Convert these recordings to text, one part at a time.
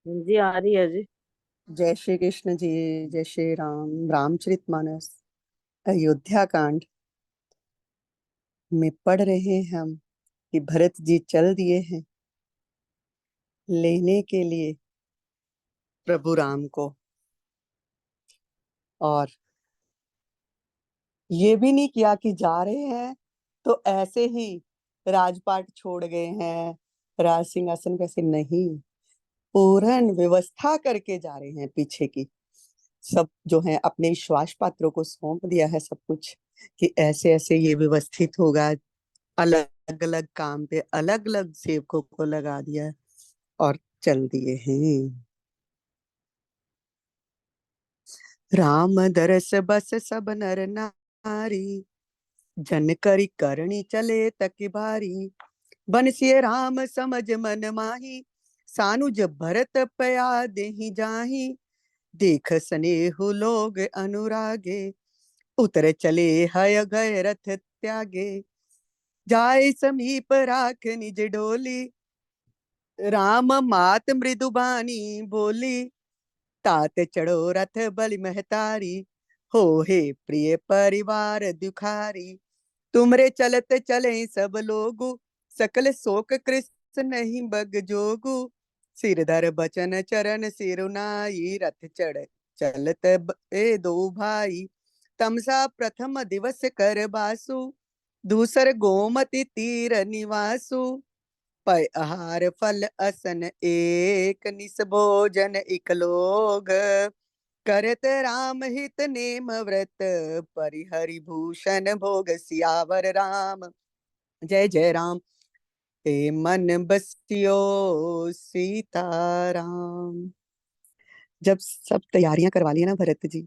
जी आ रही है जी। जय श्री कृष्ण जी। जय श्री राम। रामचरितमानस अयोध्या कांड में पढ़ रहे हैं हम कि भरत जी चल दिए हैं लेने के लिए प्रभु राम को। और ये भी नहीं किया कि जा रहे हैं तो ऐसे ही राजपाट छोड़ गए हैं, राज सिंहासन कैसे नहीं, पूर्ण व्यवस्था करके जा रहे हैं पीछे की। सब जो है अपने श्वास पात्रों को सौंप दिया है सब कुछ कि ऐसे ऐसे ये व्यवस्थित होगा। अलग अलग काम पे अलग अलग सेवकों को लगा दिया है और चल दिए हैं। राम दरस बस सब नर नारी, जन करी करणी चले तक भारी। बंसिय राम समझ मन माही, सानुज भरत पया देहि जाही। देख स्नेहु लोग अनुरागे, उतर चले हय गए रथ त्यागे। जाय समीप राख निज डोली, राम मात मृदुबानी बोली। तात चढ़ो रथ बलि महतारी, हो हे प्रिय परिवार दुखारी। तुमरे चलत चले सब लोगु, सकल शोक कृष्ण नहीं बग जोगु। सिरधर बचन चरण सिरुनाई, रथ चढ़ चलत ए दो भाई। तमसा प्रथम दिवस कर बासु, दूसर गोमति तीर निवासु। पय आहार फल असन एक, निस भोजन इकलोग। करत राम हित नेम व्रत, परिहरि भूषण भोग सियावर राम। जय जय राम ते मन बसियो सीताराम। जब सब तैयारियां करवा ली ना भरत जी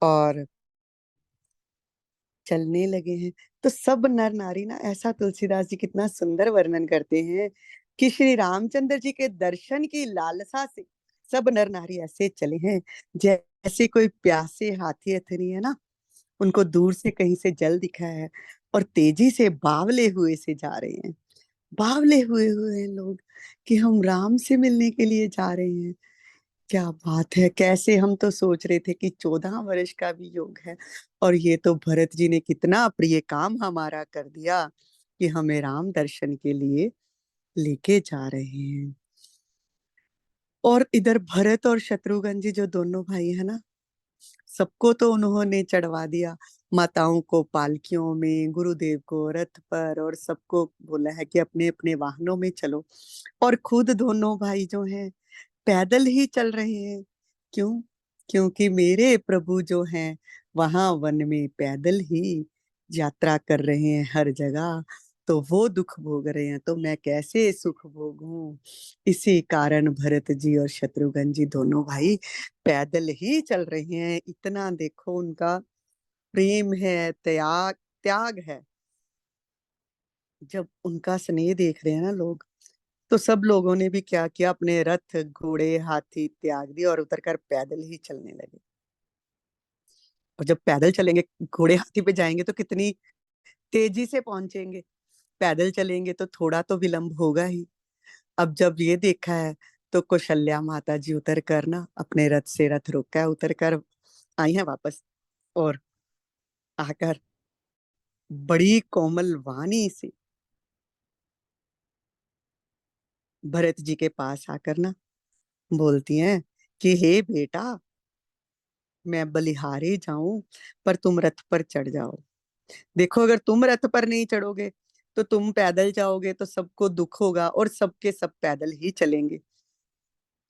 और चलने लगे हैं, तो सब नर नारी ना, ऐसा तुलसीदास जी कितना सुंदर वर्णन करते हैं कि श्री रामचंद्र जी के दर्शन की लालसा से सब नर नारी ऐसे चले हैं जैसे कोई प्यासे हाथी अथनी है ना, उनको दूर से कहीं से जल दिखा है और तेजी से बावले हुए से जा रहे हैं। बावले हुए हुए हैं लोग कि हम राम से मिलने के लिए जा रहे हैं। क्या बात है! कैसे हम तो सोच रहे थे कि 14 वर्ष का भी योग है और ये तो भरत जी ने कितना प्रिय काम हमारा कर दिया कि हमें राम दर्शन के लिए लेके जा रहे हैं। और इधर भरत और शत्रुघ्न जी जो दोनों भाई है ना, सबको तो उन्होंने चढ़वा दिया। माताओं को पालकियों में, गुरुदेव को रथ पर, और सबको बोला है कि अपने अपने वाहनों में चलो। और खुद दोनों भाई जो हैं पैदल ही चल रहे हैं। क्यों? क्योंकि मेरे प्रभु जो हैं वहां वन में पैदल ही यात्रा कर रहे हैं हर जगह। तो वो दुख भोग रहे हैं तो मैं कैसे सुख भोगूं। इसी कारण भरत जी और शत्रुघ्न जी दोनों भाई पैदल ही चल रहे हैं। इतना देखो उनका प्रेम है, त्याग त्याग है। जब उनका स्नेह देख रहे हैं ना लोग, तो सब लोगों ने भी क्या किया, अपने रथ घोड़े हाथी त्याग दिए और उतरकर पैदल ही चलने लगे। और जब पैदल चलेंगे, घोड़े हाथी पे जाएंगे तो कितनी तेजी से पहुंचेंगे, पैदल चलेंगे तो थोड़ा तो विलंब होगा ही। अब जब ये देखा है तो कौशल्या माता जी उतर कर ना अपने रथ से रथ रोका है, उतर कर आई हैं वापस। और आकर बड़ी कोमल वाणी से भरत जी के पास आकर ना बोलती हैं कि हे बेटा, मैं बलिहारे जाऊं पर तुम रथ पर चढ़ जाओ। देखो, अगर तुम रथ पर नहीं चढ़ोगे तो तुम पैदल जाओगे तो सबको दुख होगा और सबके सब पैदल ही चलेंगे।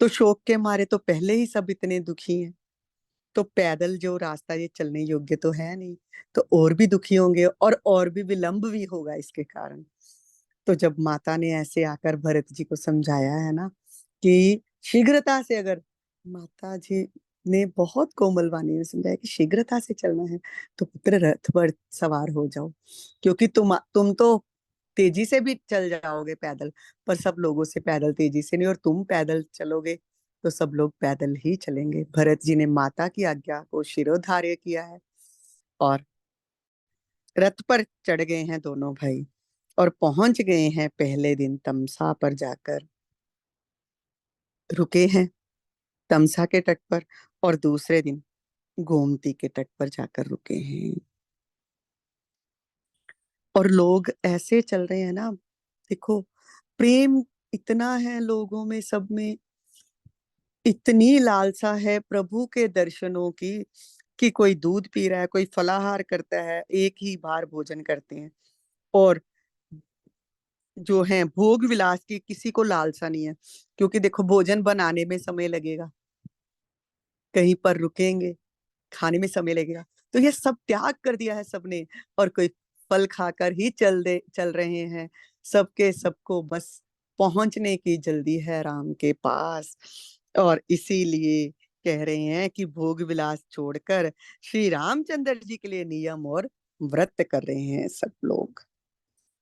तो शोक के मारे तो पहले ही सब इतने दुखी हैं, तो पैदल जो रास्ता ये चलने योग्य तो है नहीं, तो और भी दुखी होंगे और भी विलंब भी होगा इसके कारण। तो जब माता ने ऐसे आकर भरत जी को समझाया है ना कि शीघ्रता से, अगर माता जी ने बहुत कोमल वाणी में समझाया कि शीघ्रता से चलना है तो पुत्र रथ पर सवार हो जाओ। क्योंकि तुम तो तेजी से भी चल जाओगे पैदल, पर सब लोगों से पैदल तेजी से नहीं, और तुम पैदल चलोगे तो सब लोग पैदल ही चलेंगे। भरत जी ने माता की आज्ञा को शिरोधार्य किया है और रथ पर चढ़ गए हैं दोनों भाई और पहुंच गए हैं पहले दिन तमसा पर जाकर। रुके हैं तमसा के तट पर, और दूसरे दिन गोमती के तट पर जाकर रुके हैं। और लोग ऐसे चल रहे हैं ना, देखो, प्रेम इतना है लोगों में, सब में इतनी लालसा है प्रभु के दर्शनों की, कि कोई दूध पी रहा है, कोई फलाहार करता है, एक ही बार भोजन करते हैं। और जो है भोग विलास की किसी को लालसा नहीं है, क्योंकि देखो भोजन बनाने में समय लगेगा, कहीं पर रुकेंगे, खाने में समय लगेगा, तो ये सब त्याग कर दिया है सबने। और कोई फल खाकर ही चल रहे हैं। सबके सबको बस पहुंचने की जल्दी है राम के पास। और इसीलिए कह रहे हैं कि भोग विलास छोड़कर श्री रामचंद्र जी के लिए नियम और व्रत कर रहे हैं सब लोग।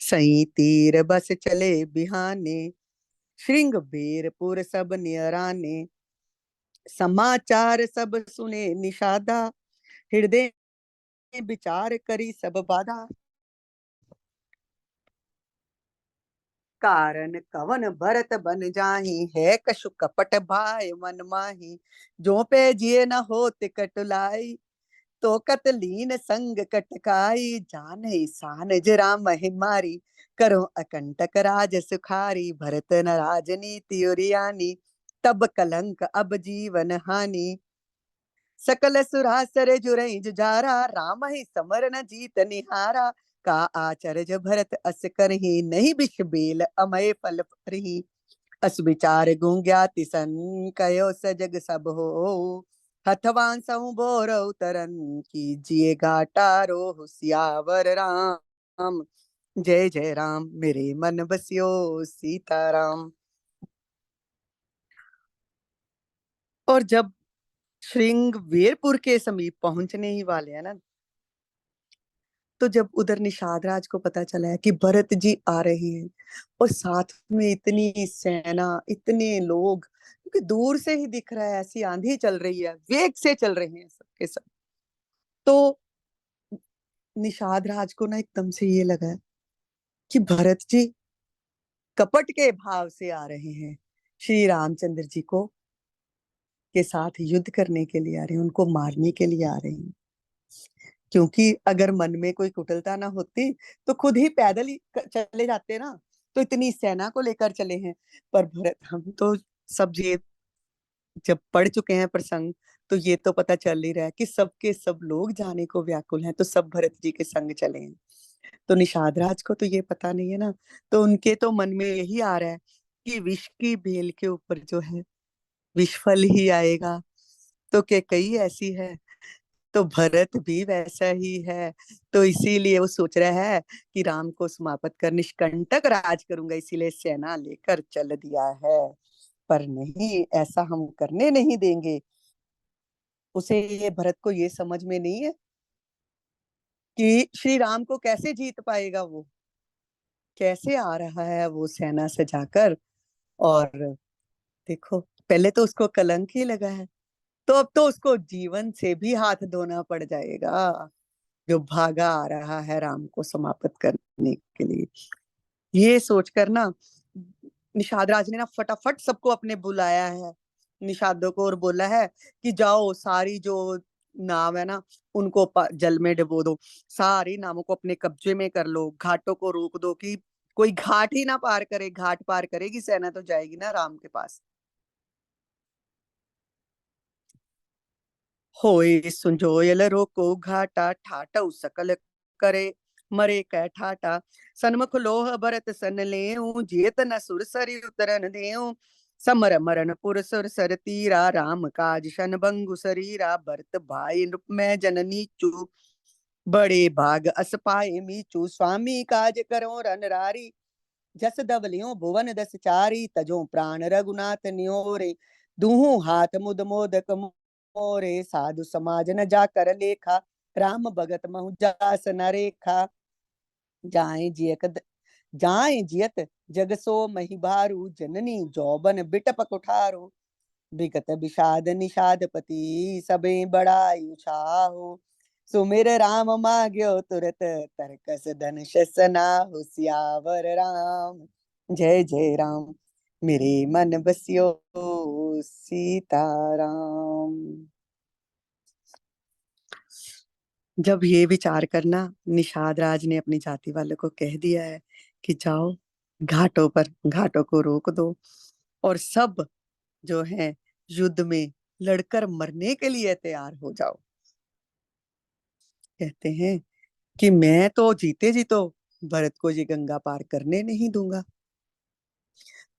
सई तीर बस चले बिहाने, श्रृंग बेरपुर सब नियराने, समाचार सब सुने निषादा, हृदय विचार करी सब बाधा। कारण कवन भरत बन जाही, है कछु कपट भाई मन माही, जो पे जिए न हो तिकट लाई, तो कतलीन संग कटकाई, जान सान जरा महिमारी, करो अकंटक राज सुखारी, भरत न राजनीति उरियानी, तब कलंक अब जीवन हानि, सकल सुरासर जुरई जुझारा, राम ही समर न जीत निहारा, का आचरज भरत अस करही, नहीं बिष बेल अमय फल फरही, अस विचार गुंग्याति सन, कयो सजग सब हो, हथवान सहु बोर उतरन, कीजिए घाटारो सियावर राम, जय जय राम मेरे मन बसियो सीताराम। और जब श्रृंगवेरपुर के समीप पहुंचने ही वाले हैं ना, तो जब उधर निषाद राज को पता चला है कि भरत जी आ रहे हैं, और साथ में इतनी सेना, इतने लोग, क्योंकि दूर से ही दिख रहा है, ऐसी आंधी चल रही है, वेग से चल रहे हैं सबके सब। तो निषाद राज को ना एकदम से ये लगा कि भरत जी कपट के भाव से आ रहे हैं, श्री रामचंद्र जी को के साथ युद्ध करने के लिए आ रहे हैं, उनको मारने के लिए आ रहे हैं। क्योंकि अगर मन में कोई कुटिलता ना होती तो खुद ही पैदल ही चले जाते ना, तो इतनी सेना को लेकर चले हैं। पर भरत, हम तो सब ये जब पढ़ चुके हैं प्रसंग, तो ये तो पता चल ही रहा है कि सबके सब लोग जाने को व्याकुल हैं, तो सब भरत जी के संग चले हैं। तो निषाद राज को तो ये पता नहीं है ना, तो उनके तो मन में यही आ रहा है कि विष की बेल के ऊपर जो है विषफल ही आएगा। तो कैकेयी ऐसी है, तो भरत भी वैसा ही है। तो इसीलिए वो सोच रहा है कि राम को समाप्त कर निष्कंटक राज करूंगा, इसीलिए सेना लेकर चल दिया है। पर नहीं, ऐसा हम करने नहीं देंगे। उसे ये भरत को ये समझ में नहीं है कि श्री राम को कैसे जीत पाएगा वो, कैसे आ रहा है वो सेना से जाकर। और देखो, पहले तो उसको कलंक ही लगा है, तो अब तो उसको जीवन से भी हाथ धोना पड़ जाएगा, जो भागा आ रहा है राम को समाप्त करने के लिए। ये सोचकर ना निषाद राज ने ना फटाफट सबको अपने बुलाया है, निषादों को, और बोला है कि जाओ, सारी जो नाव है ना उनको जल में डुबो दो, सारी नावों को अपने कब्जे में कर लो, घाटों को रोक दो, कि कोई घाट ही ना पार करे, घाट पार करेगी सेना तो जाएगी ना राम के पास। होए सुंजोयल रोको घाटा, ठाटौ सकल करे मरे कै ठाटा, सन्मुख लोह भरत सन लेऊ, जेत न सुरसरी उतरन देऊ, समर मरण पुर सुर सर तीरा, राम काज शन भंगु शरीरा, भरत भाई नृप मैं जननी चू, बड़े भाग अस पाए मीचू, स्वामी काज करो रनरारी, जस दबलियो भुवन दस चारी, तजो प्राण रघुनाथ न्योरे, दूहू हाथ मुद मोदक मोरे, साधु समाज न जाकर लेखा, राम भगत महु जास न रेखा, जाए जियक जाए जियत जग सो मही भारू, जननी जौबन बिटप कुठारो, विगत विषाद निषाद पति, सबे बड़ाई उछाहो, सुमिर राम माग्यो तुरत, तरकस धन शसना हो, सियावर राम जय जय राम। मेरे मन बसियो सीताराम। जब ये विचार करना निषाद राज ने अपनी जाति वालों को कह दिया है कि जाओ घाटों को रोक दो और सब जो है युद्ध में लड़कर मरने के लिए तैयार हो जाओ। कहते हैं कि मैं तो जीते जी तो भरत को ये गंगा पार करने नहीं दूंगा,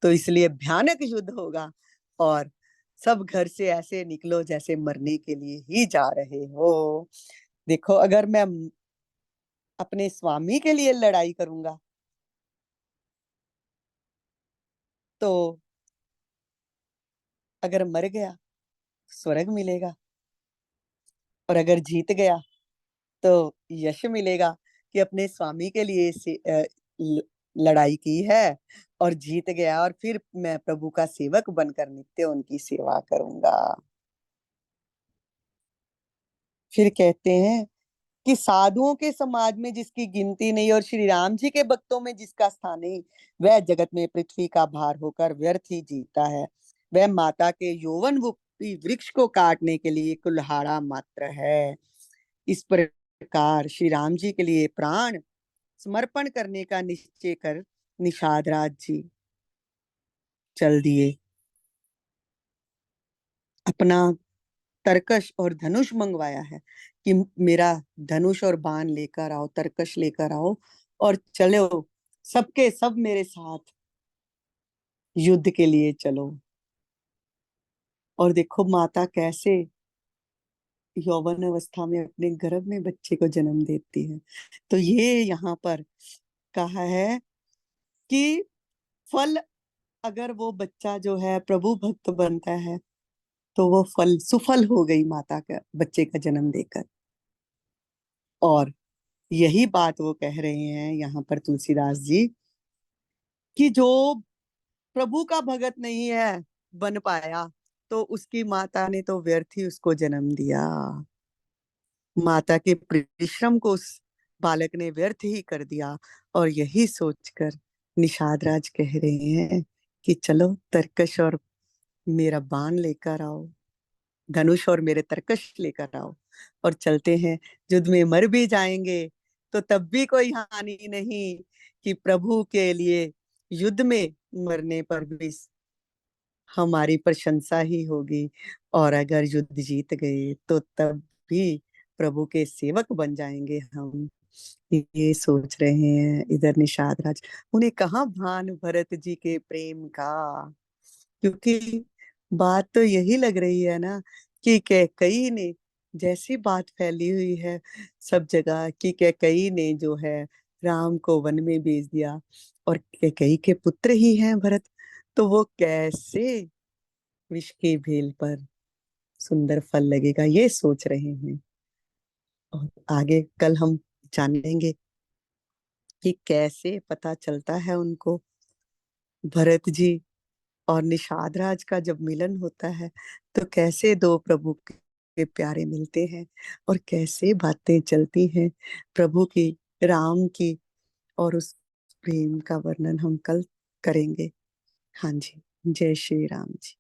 तो इसलिए भयानक युद्ध होगा और सब घर से ऐसे निकलो जैसे मरने के लिए ही जा रहे हो। देखो, अगर मैं अपने स्वामी के लिए लड़ाई करूंगा तो अगर मर गया स्वर्ग मिलेगा, और अगर जीत गया तो यश मिलेगा कि अपने स्वामी के लिए लड़ाई की है और जीत गया, और फिर मैं प्रभु का सेवक बनकर नित्य उनकी सेवा करूंगा। फिर कहते हैं कि साधुओं के समाज में जिसकी गिनती नहीं और श्री राम जी के भक्तों में जिसका स्थान नहीं, वह जगत में पृथ्वी का भार होकर व्यर्थ ही जीता है। वह माता के यौवन रूपी वृक्ष को काटने के लिए कुल्हाड़ा मात्र है। इस प्रकार श्री राम जी के लिए प्राण समर्पण करने का निश्चय कर निषाद राज जी चल दिए। अपना तरकश और धनुष मंगवाया है कि मेरा धनुष और बाण लेकर आओ, तरकश लेकर आओ और चलो, सबके सब मेरे साथ युद्ध के लिए चलो। और देखो माता कैसे यौवन अवस्था में अपने गर्भ में बच्चे को जन्म देती है। तो ये यहाँ पर कहा है कि फल, अगर वो बच्चा जो है प्रभु भक्त बनता है तो वो फल सुफल हो गई माता का बच्चे का जन्म देकर। और यही बात वो कह रहे हैं यहाँ पर तुलसीदास जी कि जो प्रभु का भगत नहीं है बन पाया तो उसकी माता ने तो व्यर्थ ही उसको जन्म दिया। माता के परिश्रम को उस बालक ने व्यर्थ ही कर दिया। और यही सोचकर निषाद राज कह रहे हैं कि चलो तरकश और मेरा बाण लेकर आओ, धनुष और मेरे तरकश लेकर आओ और चलते हैं। युद्ध में मर भी जाएंगे तो तब भी कोई हानि नहीं कि प्रभु के लिए युद्ध में मरने पर भी हमारी प्रशंसा ही होगी। और अगर युद्ध जीत गए तो तब भी प्रभु के सेवक बन जाएंगे हम। ये सोच रहे हैं इधर निषाद राज। उन्हें कहाँ भान भरत जी के प्रेम का, क्योंकि बात तो यही लग रही है ना कि कैकई ने, जैसी बात फैली हुई है सब जगह कि कैकई ने जो है राम को वन में भेज दिया और कैकई के पुत्र ही हैं भरत, तो वो कैसे विष की भेल पर सुंदर फल लगेगा, ये सोच रहे हैं। और आगे कल हम जानेंगे कि कैसे पता चलता है उनको भरत जी और निषाद राज का जब मिलन होता है तो कैसे दो प्रभु के प्यारे मिलते हैं और कैसे बातें चलती हैं प्रभु की, राम की। और उस प्रेम का वर्णन हम कल करेंगे। हाँ जी, जय श्री राम जी।